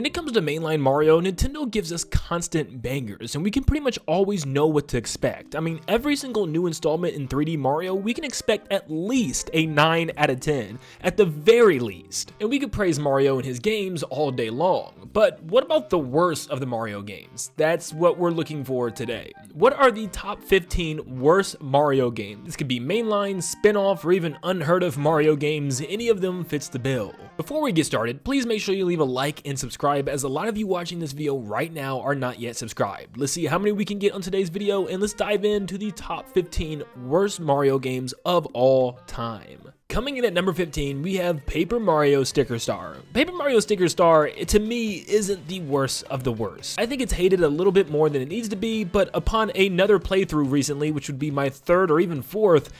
When it comes to mainline Mario, Nintendo gives us constant bangers, and we can pretty much always know what to expect. I mean, every single new installment in 3D Mario, we can expect at least a 9 out of 10, at the very least. And we could praise Mario and his games all day long, but what about the worst of the Mario games? That's what we're looking for today. What are the top 15 worst Mario games? This could be mainline, spin-off, or even unheard of Mario games. Any of them fits the bill. Before we get started, please make sure you leave a like and subscribe, as a lot of you watching this video right now are not yet subscribed. Let's see how many we can get on today's video, and let's dive into the top 15 worst Mario games of all time. Coming in at number 15, we have Paper Mario Sticker Star. Paper Mario Sticker Star, to me, isn't the worst of the worst. I think it's hated a little bit more than it needs to be, but upon another playthrough recently, which would be my third or even fourth,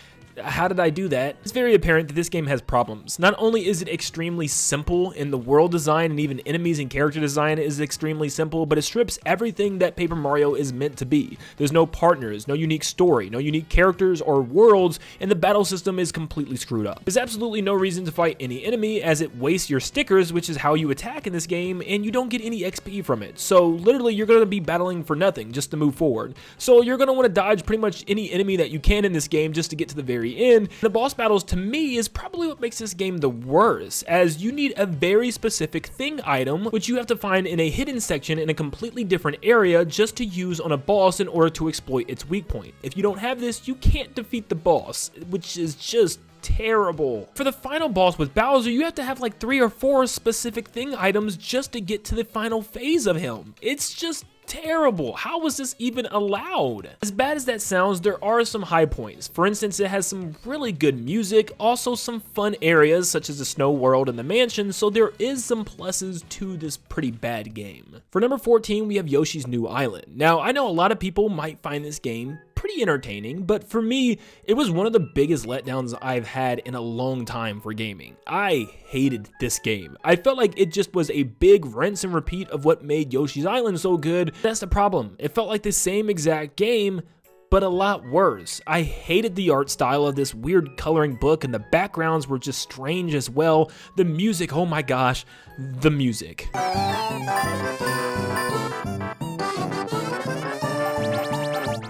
how did I do that? It's very apparent that this game has problems. Not only is it extremely simple in the world design, and even enemies and character design is extremely simple, but it strips everything that Paper Mario is meant to be. There's no partners, no unique story, no unique characters or worlds, and the battle system is completely screwed up. There's absolutely no reason to fight any enemy, as it wastes your stickers, which is how you attack in this game, and you don't get any XP from it. So literally you're going to be battling for nothing just to move forward. So you're going to want to dodge pretty much any enemy that you can in this game just to get to the very end. The boss battles, to me, is probably what makes this game the worst, as you need a very specific thing item, which you have to find in a hidden section in a completely different area just to use on a boss in order to exploit its weak point. If you don't have this, you can't defeat the boss, which is just terrible. For the final boss with Bowser, you have to have like 3 or 4 specific thing items just to get to the final phase of him. It's just terrible. How was this even allowed? As bad as that sounds, there are some high points. For instance, it has some really good music, also some fun areas such as the snow world and the mansion, so there is some pluses to this pretty bad game. For number 14, we have Yoshi's New Island. Now, I know a lot of people might find this game pretty entertaining, but for me, it was one of the biggest letdowns I've had in a long time for gaming. I hated this game. I felt like it just was a big rinse and repeat of what made Yoshi's Island so good. That's the problem. It felt like the same exact game, but a lot worse. I hated the art style of this weird coloring book, and the backgrounds were just strange as well. The music, oh my gosh, the music.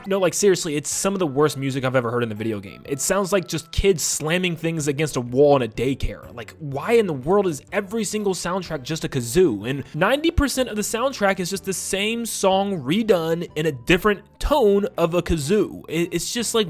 No, like seriously, it's some of the worst music I've ever heard in a video game. It sounds like just kids slamming things against a wall in a daycare. Like, why in the world is every single soundtrack just a kazoo? And 90% of the soundtrack is just the same song redone in a different tone of a kazoo. It's just like,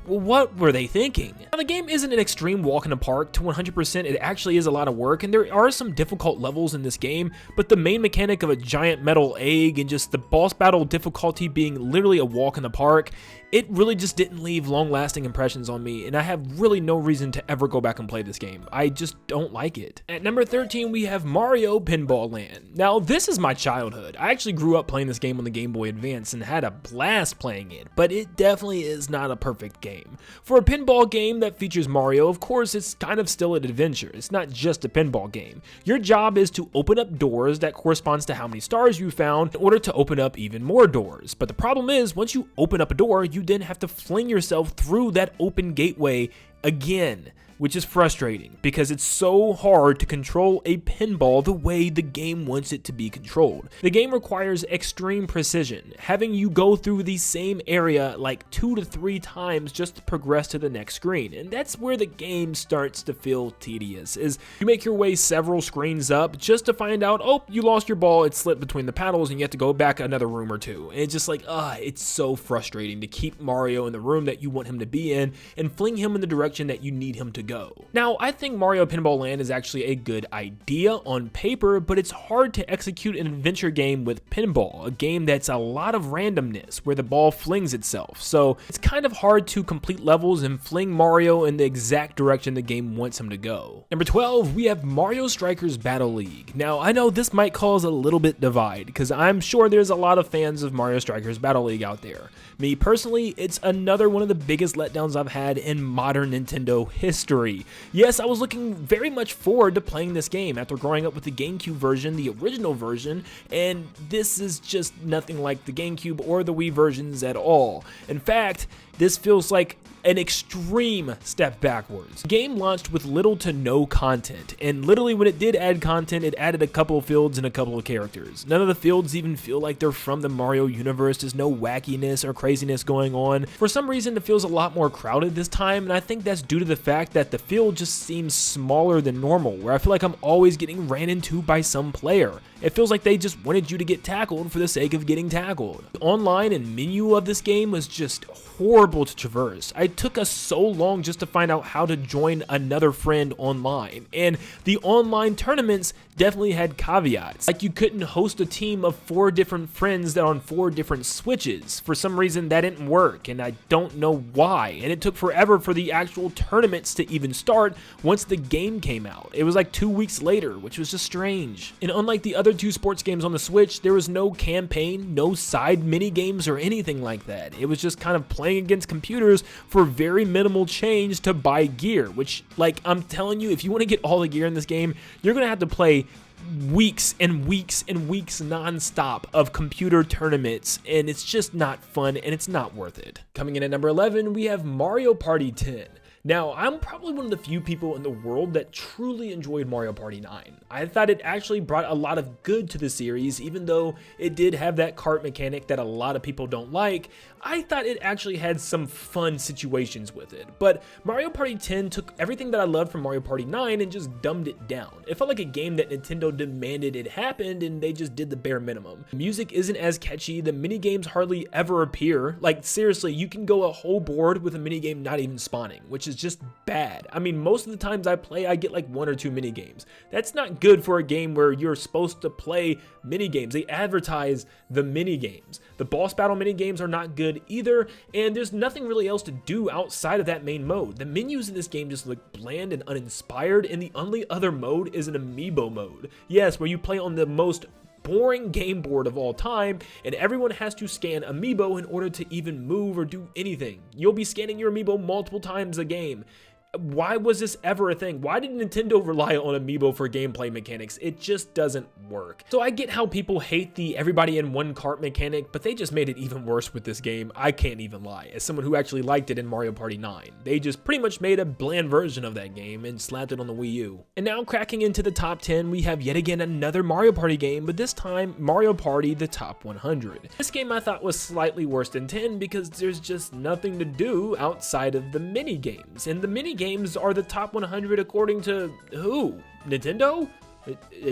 what were they thinking? Now, the game isn't an extreme walk in the park. To 100%, it actually is a lot of work, and there are some difficult levels in this game, but the main mechanic of a giant metal egg and just the boss battle difficulty being literally a walk in the park, it really just didn't leave long-lasting impressions on me, and I have really no reason to ever go back and play this game. I just don't like it. At number 13, we have Mario Pinball Land. Now, this is my childhood. I actually grew up playing this game on the Game Boy Advance and had a blast playing it, but it definitely is not a perfect game. For a pinball game that features Mario, of course, it's kind of still an adventure. It's not just a pinball game. Your job is to open up doors that corresponds to how many stars you found in order to open up even more doors. But the problem is, once you open up a door, you then have to fling yourself through that open gateway again, which is frustrating because it's so hard to control a pinball the way the game wants it to be controlled. The game requires extreme precision, having you go through the same area like 2 to 3 times just to progress to the next screen, and that's where the game starts to feel tedious, is you make your way several screens up just to find out, oh, you lost your ball, it slipped between the paddles, and you have to go back another room or 2. And it's just like, it's so frustrating to keep Mario in the room that you want him to be in and fling him in the direction that you need him to go. Now, I think Mario Pinball Land is actually a good idea on paper, but it's hard to execute an adventure game with pinball, a game that's a lot of randomness where the ball flings itself. So it's kind of hard to complete levels and fling Mario in the exact direction the game wants him to go. Number 12, we have Mario Strikers Battle League. Now, I know this might cause a little bit divide because I'm sure there's a lot of fans of Mario Strikers Battle League out there. Me personally, it's another one of the biggest letdowns I've had in modern Nintendo history. Yes, I was looking very much forward to playing this game after growing up with the GameCube version, the original version, and this is just nothing like the GameCube or the Wii versions at all. In fact, this feels like an extreme step backwards. The game launched with little to no content, and literally when it did add content, it added a couple of fields and a couple of characters. None of the fields even feel like they're from the Mario universe. There's no wackiness or craziness going on. For some reason, it feels a lot more crowded this time, and I think that's due to the fact that the field just seems smaller than normal, where I feel like I'm always getting ran into by some player. It feels like they just wanted you to get tackled for the sake of getting tackled. The online and menu of this game was just horrible to traverse. It took us so long just to find out how to join another friend online, and the online tournaments definitely had caveats. Like, you couldn't host a team of 4 different friends that on 4 different switches. For some reason that didn't work, and I don't know why, and it took forever for the actual tournaments to even start once the game came out. It was like 2 weeks later, which was just strange. And unlike the other 2 sports games on the Switch, there was no campaign, no side mini games or anything like that. It was just kind of playing against computers for very minimal change to buy gear, which, like, I'm telling you, if you want to get all the gear in this game, you're gonna have to play weeks and weeks and weeks non-stop of computer tournaments, and it's just not fun and it's not worth it. Coming in at number 11, we have Mario Party 10. Now, I'm probably one of the few people in the world that truly enjoyed Mario Party 9. I thought it actually brought a lot of good to the series, even though it did have that kart mechanic that a lot of people don't like. I thought it actually had some fun situations with it, but Mario Party 10 took everything that I loved from Mario Party 9 and just dumbed it down. It felt like a game that Nintendo demanded it happened, and they just did the bare minimum. The music isn't as catchy, the minigames hardly ever appear. Like, seriously, you can go a whole board with a minigame not even spawning, which is just bad. I mean, most of the times I play, I get like 1 or 2 minigames. That's not good for a game where you're supposed to play minigames. They advertise the minigames. The boss battle minigames are not good either, and there's nothing really else to do outside of that main mode. The menus in this game just look bland and uninspired, and the only other mode is an amiibo mode. Yes, where you play on the most boring game board of all time, and everyone has to scan amiibo in order to even move or do anything. You'll be scanning your amiibo multiple times a game. Why was this ever a thing? Why did Nintendo rely on amiibo for gameplay mechanics? It just doesn't work. So I get how people hate the everybody in one cart mechanic, but they just made it even worse with this game. I can't even lie. As someone who actually liked it in Mario Party 9, they just pretty much made a bland version of that game and slapped it on the Wii U. And now cracking into the top 10, we have yet again another Mario Party game, but this time Mario Party the Top 100. This game I thought was slightly worse than 10 because there's just nothing to do outside of the mini games, and the mini games are the top 100 according to who? Nintendo?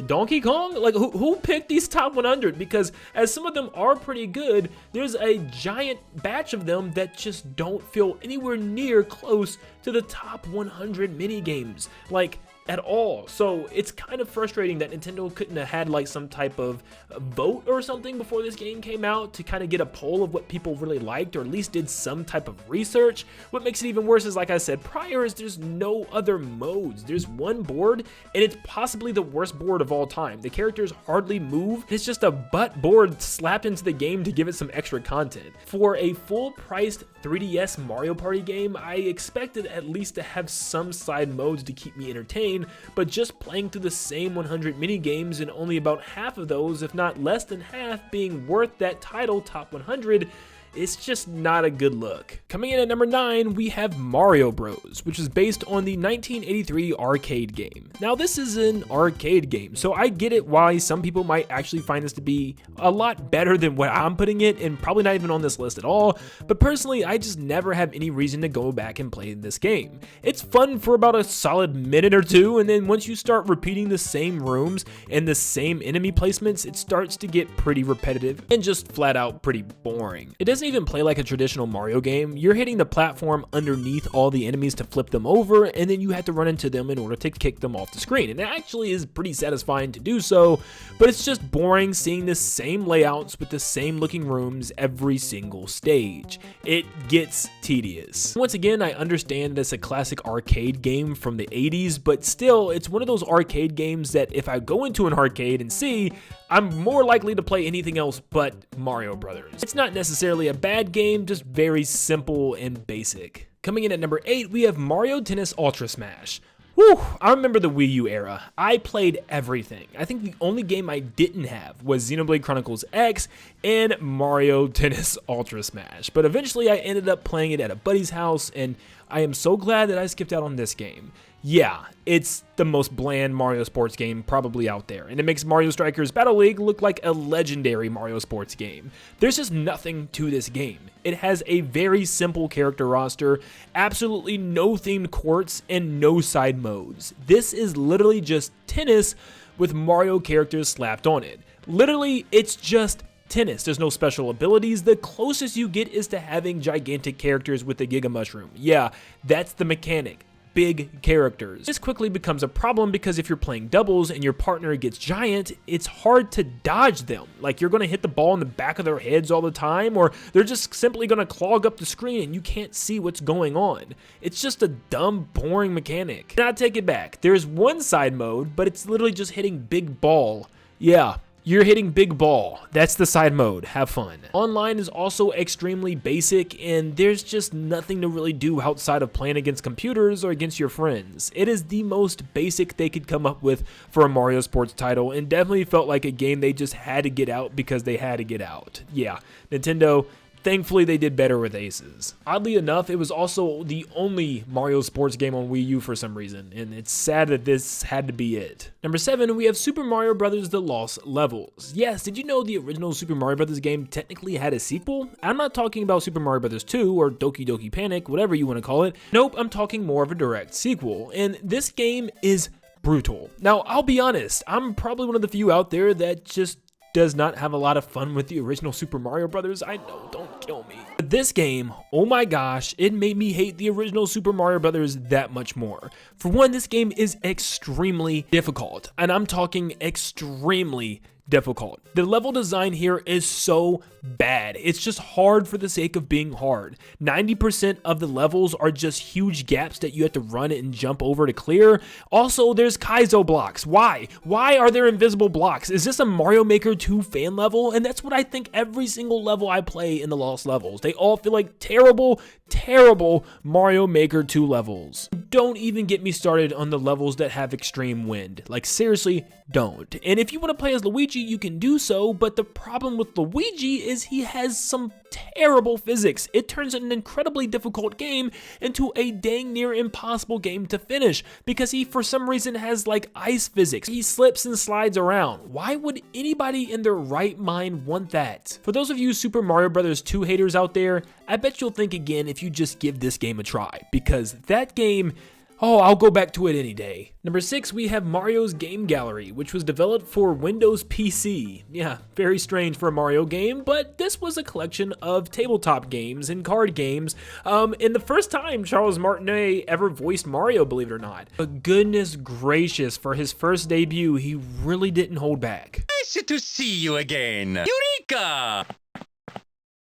Donkey Kong? Like, who picked these top 100? Because as some of them are pretty good, there's a giant batch of them that just don't feel anywhere near close to the top 100 mini games, like, at all. So it's kind of frustrating that Nintendo couldn't have had like some type of vote or something before this game came out to kind of get a poll of what people really liked, or at least did some type of research. What makes it even worse is, like I said prior, is there's no other modes. There's one board, and it's possibly the worst board of all time. The characters hardly move. It's just a butt board slapped into the game to give it some extra content. For a full-priced 3DS Mario Party game, I expected at least to have some side modes to keep me entertained, but just playing through the same 100 mini games and only about half of those, if not less than half, being worth that title Top 100, it's just not a good look. Coming in at number 9, we have Mario Bros, which is based on the 1983 arcade game. Now, this is an arcade game, so I get it why some people might actually find this to be a lot better than what I'm putting it, and probably not even on this list at all, but personally, I just never have any reason to go back and play this game. It's fun for about a solid minute or two, and then once you start repeating the same rooms and the same enemy placements, it starts to get pretty repetitive and just flat out pretty boring. It doesn't even play like a traditional Mario game. You're hitting the platform underneath all the enemies to flip them over, and then you have to run into them in order to kick them off the screen, and it actually is pretty satisfying to do so, but it's just boring seeing the same layouts with the same looking rooms every single stage. It gets tedious. Once again, I understand that it's a classic arcade game from the 80s, but still, it's one of those arcade games that if I go into an arcade and see, I'm more likely to play anything else but Mario Brothers. It's not necessarily a bad game, just very simple and basic. Coming in at number 8, we have Mario Tennis Ultra Smash. Woo, Whew, I remember the Wii U era. I played everything. I think the only game I didn't have was Xenoblade Chronicles X and Mario Tennis Ultra Smash. But eventually I ended up playing it at a buddy's house, and I am so glad that I skipped out on this game. Yeah, it's the most bland Mario Sports game probably out there, and it makes Mario Strikers Battle League look like a legendary Mario Sports game. There's just nothing to this game. It has a very simple character roster, absolutely no themed courts, and no side modes. This is literally just tennis with Mario characters slapped on it. Literally, it's just tennis. There's no special abilities. The closest you get is to having gigantic characters with the Giga Mushroom. Yeah, that's the mechanic. Big characters. This quickly becomes a problem because if you're playing doubles and your partner gets giant, it's hard to dodge them. Like, you're going to hit the ball in the back of their heads all the time, or they're just simply going to clog up the screen and you can't see what's going on. It's just a dumb, boring mechanic. And I take it back. There's one side mode, but it's literally just hitting big ball. Yeah. You're hitting big ball. That's the side mode. Have fun. Online is also extremely basic, and there's just nothing to really do outside of playing against computers or against your friends. It is the most basic they could come up with for a Mario Sports title, and definitely felt like a game they just had to get out because they had to get out. Yeah, Nintendo, thankfully they did better with Aces. Oddly enough, it was also the only Mario Sports game on Wii U for some reason, and it's sad that this had to be it. Number 7, we have Super Mario Bros. The Lost Levels. Yes, did you know the original Super Mario Bros. Game technically had a sequel? I'm not talking about Super Mario Bros. 2 or Doki Doki Panic, whatever you want to call it. Nope, I'm talking more of a direct sequel, and this game is brutal. Now, I'll be honest, I'm probably one of the few out there that just does not have a lot of fun with the original Super Mario Brothers. I know, don't kill me. But this game, oh my gosh, it made me hate the original Super Mario Brothers that much more. For one, this game is extremely difficult, and I'm talking extremely difficult. The level design here is so bad. It's just hard for the sake of being hard. 90% of the levels are just huge gaps that you have to run and jump over to clear. Also, there's Kaizo blocks. Why? Why are there invisible blocks? Is this a Mario Maker 2 fan level? And that's what I think every single level I play in the Lost Levels. They all feel like terrible, terrible Mario Maker 2 levels. Don't even get me started on the levels that have extreme wind. Like, seriously, don't. And if you want to play as Luigi, you can do so, but the problem with Luigi is he has some terrible physics. It turns an incredibly difficult game into a dang near impossible game to finish because he for some reason has like ice physics. He slips and slides around. Why would anybody in their right mind want that? For those of you Super Mario Bros. 2 haters out there, I bet you'll think again if you just give this game a try, because that game, oh, I'll go back to it any day. Number 6, we have Mario's Game Gallery, which was developed for Windows PC. Yeah, very strange for a Mario game, but this was a collection of tabletop games and card games, and the first time Charles Martinet ever voiced Mario, believe it or not. But goodness gracious, for his first debut, he really didn't hold back. Nice to see you again. Eureka!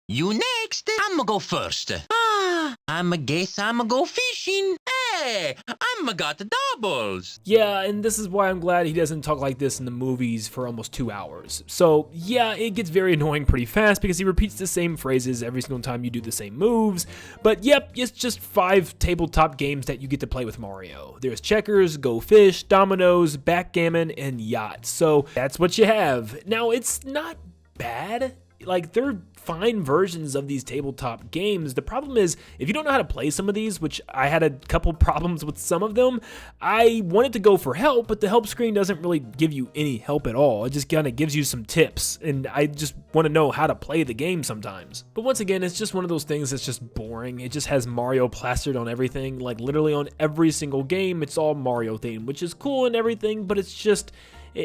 You next. I'ma go first. I'ma guess I'ma go fishing. Hey, I'ma got the doubles. Yeah, and this is why I'm glad he doesn't talk like this in the movies for almost 2 hours. So yeah, it gets very annoying pretty fast because he repeats the same phrases every single time you do the same moves. But yep, it's just 5 tabletop games that you get to play with Mario. There's checkers, Go Fish, dominoes, backgammon, and yacht. So that's what you have. Now, it's not bad. Like, they're fine versions of these tabletop games. The problem is, if you don't know how to play some of these, which I had a couple problems with some of them, I wanted to go for help, but the help screen doesn't really give you any help at all. It just kind of gives you some tips, and I just want to know how to play the game sometimes. But once again, it's just one of those things that's just boring. It just has Mario plastered on everything, like literally on every single game, it's all Mario themed, which is cool and everything, but it's just,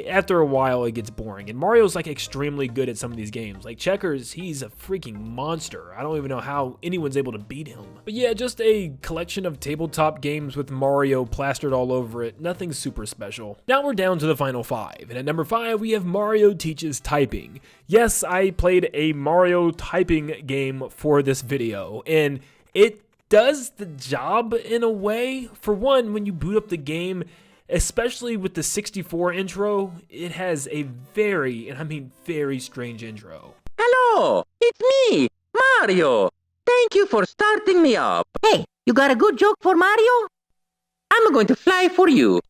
after a while it gets boring. And Mario's like extremely good at some of these games. Like checkers, he's a freaking monster. I don't even know how anyone's able to beat him. But yeah, just a collection of tabletop games with Mario plastered all over it. Nothing super special. Now we're down to the final 5. And at number 5, we have Mario Teaches Typing. Yes, I played a Mario typing game for this video, and it does the job in a way. For one, when you boot up the game, especially with the 64 intro, it has a very, and I mean very strange intro. Hello, it's me, Mario. Thank you for starting me up. Hey, you got a good joke for Mario? I'm going to fly for you.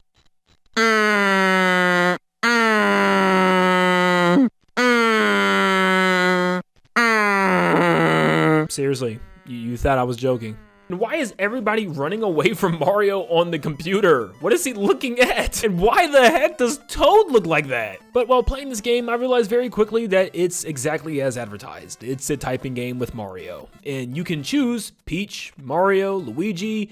Seriously, you thought I was joking. And why is everybody running away from Mario on the computer? What is he looking at? And why the heck does Toad look like that? But while playing this game, I realized very quickly that it's exactly as advertised. It's a typing game with Mario. And you can choose Peach, Mario, Luigi.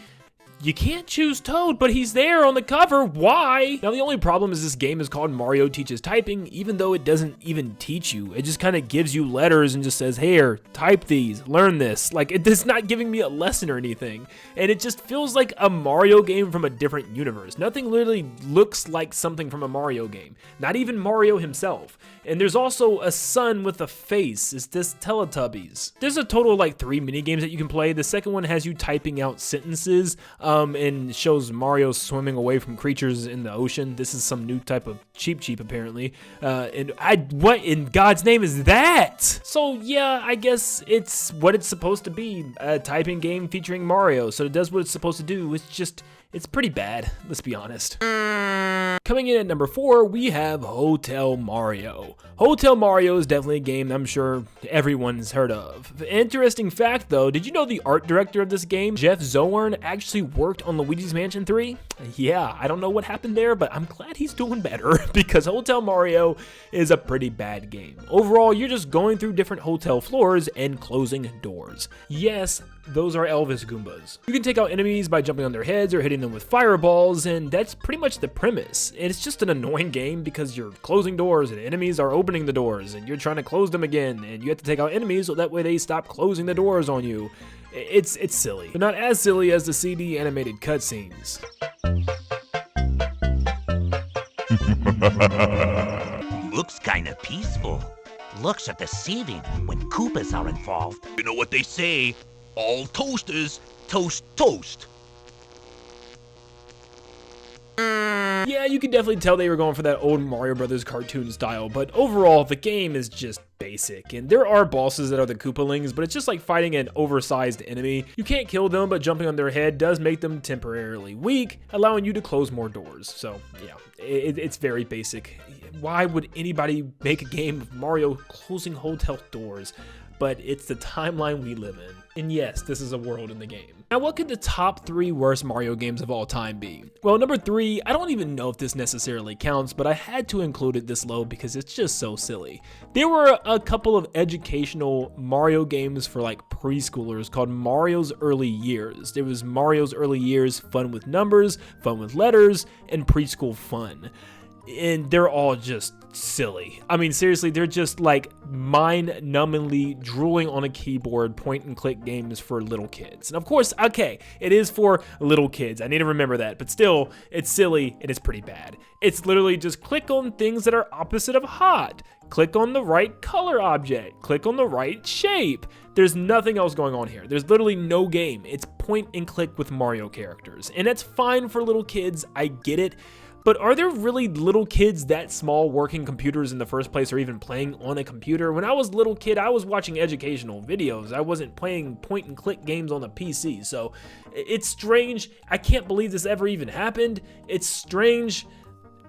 You can't choose Toad, but he's there on the cover. Why? Now, the only problem is this game is called Mario Teaches Typing, even though it doesn't even teach you. It just kind of gives you letters and just says, here, type these, learn this. Like, it's not giving me a lesson or anything. And it just feels like a Mario game from a different universe. Nothing literally looks like something from a Mario game. Not even Mario himself. And there's also a sun with a face. Is this Teletubbies? There's a total of like 3 mini games that you can play. The second one has you typing out sentences. And shows Mario swimming away from creatures in the ocean. This is some new type of cheap apparently. What in God's name is that? So yeah, I guess it's what it's supposed to be, a typing game featuring Mario. So it does what it's supposed to do. It's pretty bad, let's be honest. Coming in at number 4, we have Hotel Mario. Hotel Mario is definitely a game I'm sure everyone's heard of. Interesting fact though, did you know the art director of this game, Jeff Zoern, actually worked on Luigi's Mansion 3? Yeah, I don't know what happened there, but I'm glad he's doing better because Hotel Mario is a pretty bad game. Overall, you're just going through different hotel floors and closing doors. Yes, those are Elvis Goombas. You can take out enemies by jumping on their heads or hitting them with fireballs, and that's pretty much the premise. And it's just an annoying game because you're closing doors and enemies are opening the doors and you're trying to close them again, and you have to take out enemies so that way they stop closing the doors on you. It's silly, but not as silly as the CD animated cutscenes. Looks kinda peaceful. Looks are deceiving when Koopas are involved. You know what they say? All toasters toast toast. Yeah, you can definitely tell they were going for that old Mario Brothers cartoon style, but overall, the game is just basic. And there are bosses that are the Koopalings, but it's just like fighting an oversized enemy. You can't kill them, but jumping on their head does make them temporarily weak, allowing you to close more doors. So yeah, it's very basic. Why would anybody make a game of Mario closing hotel doors? But it's the timeline we live in. And yes, this is a world in the game. Now, what could the top 3 worst Mario games of all time be? Well, number 3, I don't even know if this necessarily counts, but I had to include it this low because it's just so silly. There were a couple of educational Mario games for like preschoolers called Mario's Early Years. There was Mario's Early Years, Fun with Numbers, Fun with Letters, and Preschool Fun. And they're all just silly. I mean, seriously, they're just like mind-numbingly drooling on a keyboard point-and-click games for little kids. And of course, okay, it is for little kids. I need to remember that. But still, it's silly and it's pretty bad. It's literally just click on things that are opposite of hot. Click on the right color object. Click on the right shape. There's nothing else going on here. There's literally no game. It's point-and-click with Mario characters. And that's fine for little kids. I get it. But are there really little kids that small working computers in the first place or even playing on a computer? When I was a little kid, I was watching educational videos. I wasn't playing point and click games on the PC. So it's strange. I can't believe this ever even happened. It's strange.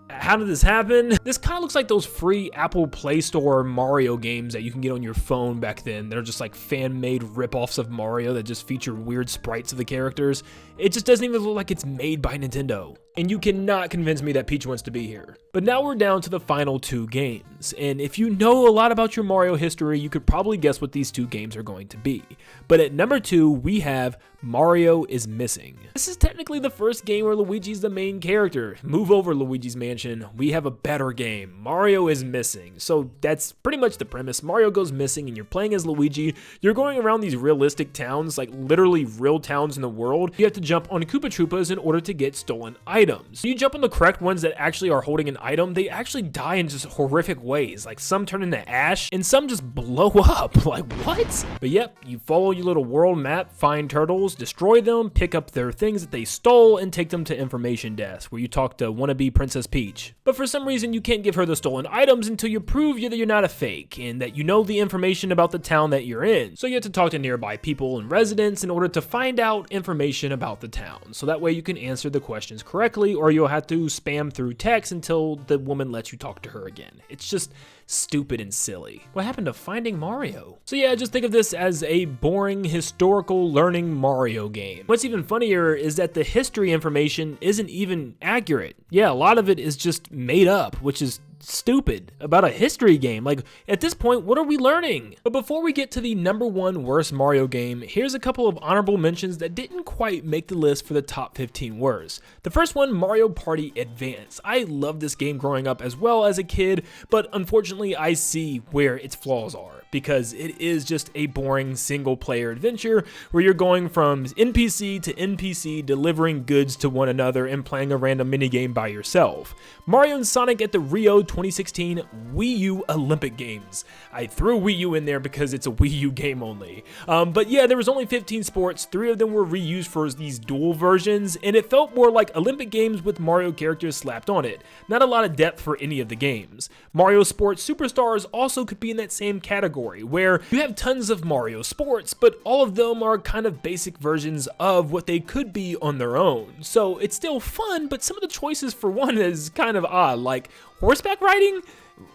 How did this happen? This kind of looks like those free Apple Play Store Mario games that you can get on your phone back then. They're just like fan-made rip-offs of Mario that just feature weird sprites of the characters. It just doesn't even look like it's made by Nintendo. And you cannot convince me that Peach wants to be here. But now we're down to the final 2 games. And if you know a lot about your Mario history, you could probably guess what these 2 games are going to be. But at number 2, we have Mario is Missing. This is technically the first game where Luigi's the main character. Move over, Luigi's Mansion. We have a better game. Mario is Missing. So that's pretty much the premise. Mario goes missing and you're playing as Luigi. You're going around these realistic towns, like literally real towns in the world. You have to jump on Koopa Troopas in order to get stolen items. items. When you jump on the correct ones that actually are holding an item, they actually die in just horrific ways. Like some turn into ash and some just blow up. Like what? But yep, you follow your little world map, find turtles, destroy them, pick up their things that they stole, and take them to information desk where you talk to wannabe Princess Peach. But for some reason, you can't give her the stolen items until you prove that you're not a fake and that you know the information about the town that you're in. So you have to talk to nearby people and residents in order to find out information about the town. So that way you can answer the questions correctly, or you'll have to spam through text until the woman lets you talk to her again. It's just stupid and silly. What happened to Finding Mario? So yeah, just think of this as a boring historical learning Mario game. What's even funnier is that the history information isn't even accurate. Yeah, a lot of it is just made up, which is stupid about a history game. Like, at this point, what are we learning? But before we get to the #1 worst Mario game, here's a couple of honorable mentions that didn't quite make the list for the top 15 worst. The first one, Mario Party Advance. I loved this game growing up as well as a kid, but unfortunately I see where its flaws are, because it is just a boring single-player adventure where you're going from NPC to NPC, delivering goods to one another and playing a random minigame by yourself. Mario and Sonic at the Rio 2016 Wii U Olympic Games. I threw Wii U in there because it's a Wii U game only. But yeah, there was only 15 sports, 3 of them were reused for these dual versions, and it felt more like Olympic Games with Mario characters slapped on it. Not a lot of depth for any of the games. Mario Sports Superstars also could be in that same category, where you have tons of Mario Sports, but all of them are kind of basic versions of what they could be on their own. So it's still fun, but some of the choices for one is kind of odd, like horseback riding?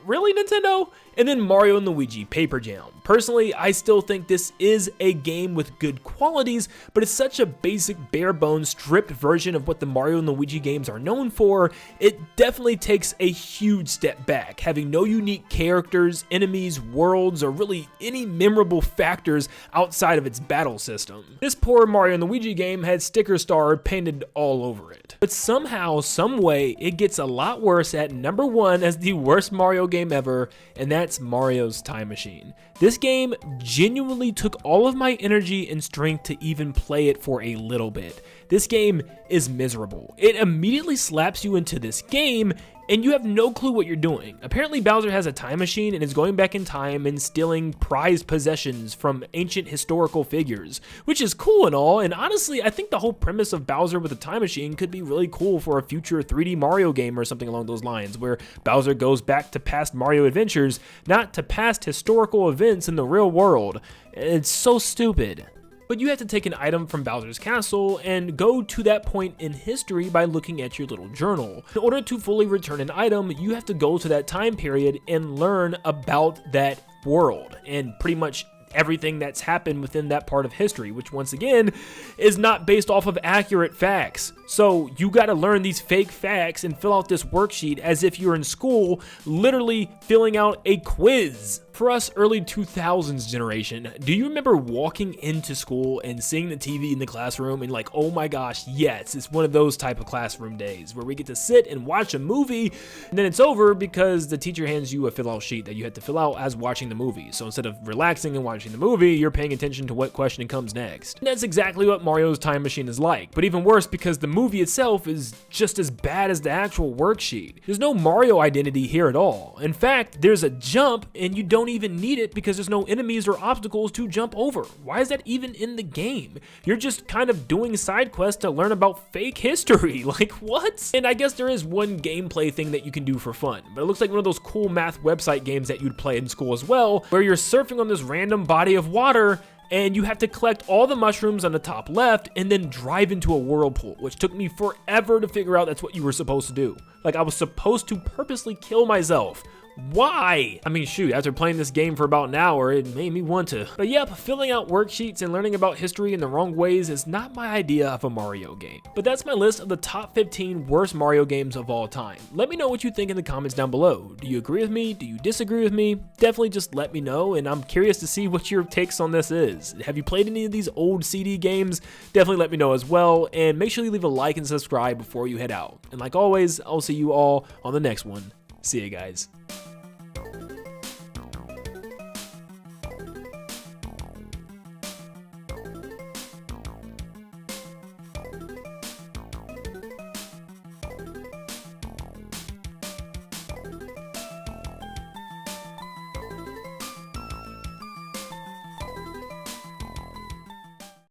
Really, Nintendo? And then Mario and Luigi Paper Jam. Personally, I still think this is a game with good qualities, but it's such a basic, bare bones, stripped version of what the Mario and Luigi games are known for. It definitely takes a huge step back, having no unique characters, enemies, worlds, or really any memorable factors outside of its battle system. This poor Mario and Luigi game had Sticker Star painted all over it. But somehow, someway, it gets a lot worse at #1 as the worst Mario game ever, and that's Mario's Time Machine. This game genuinely took all of my energy and strength to even play it for a little bit. This game is miserable. It immediately slaps you into this game and you have no clue what you're doing. Apparently Bowser has a time machine and is going back in time and stealing prized possessions from ancient historical figures, which is cool and all, and honestly, I think the whole premise of Bowser with a time machine could be really cool for a future 3D Mario game or something along those lines, where Bowser goes back to past Mario adventures, not to past historical events in the real world. It's so stupid. But you have to take an item from Bowser's castle and go to that point in history by looking at your little journal. In order to fully return an item, you have to go to that time period and learn about that world and pretty much everything that's happened within that part of history, which once again is not based off of accurate facts. So you gotta learn these fake facts and fill out this worksheet as if you're in school, literally filling out a quiz. For us early 2000s generation, do you remember walking into school and seeing the TV in the classroom and like, oh my gosh, yes, it's one of those type of classroom days where we get to sit and watch a movie and then it's over because the teacher hands you a fill out sheet that you had to fill out as watching the movie. So instead of relaxing and watching the movie, you're paying attention to what question comes next. And that's exactly what Mario's Time Machine is like, but even worse because the movie itself is just as bad as the actual worksheet. There's no Mario identity here at all. In fact, there's a jump and you don't even need it because there's no enemies or obstacles to jump over. Why is that even in the game? You're just kind of doing side quests to learn about fake history. Like, what? And I guess there is one gameplay thing that you can do for fun, but it looks like one of those cool math website games that you'd play in school as well, where you're surfing on this random body of water and you have to collect all the mushrooms on the top left and then drive into a whirlpool, which took me forever to figure out that's what you were supposed to do. Like, I was supposed to purposely kill myself. Why? I mean, shoot, after playing this game for about an hour, it made me want to. But yep, filling out worksheets and learning about history in the wrong ways is not my idea of a Mario game. But that's my list of the top 15 worst Mario games of all time. Let me know what you think in the comments down below. Do you agree with me? Do you disagree with me? Definitely just let me know, and I'm curious to see what your takes on this is. Have you played any of these old CD games? Definitely let me know as well, and make sure you leave a like and subscribe before you head out. And like always, I'll see you all on the next one. See you guys.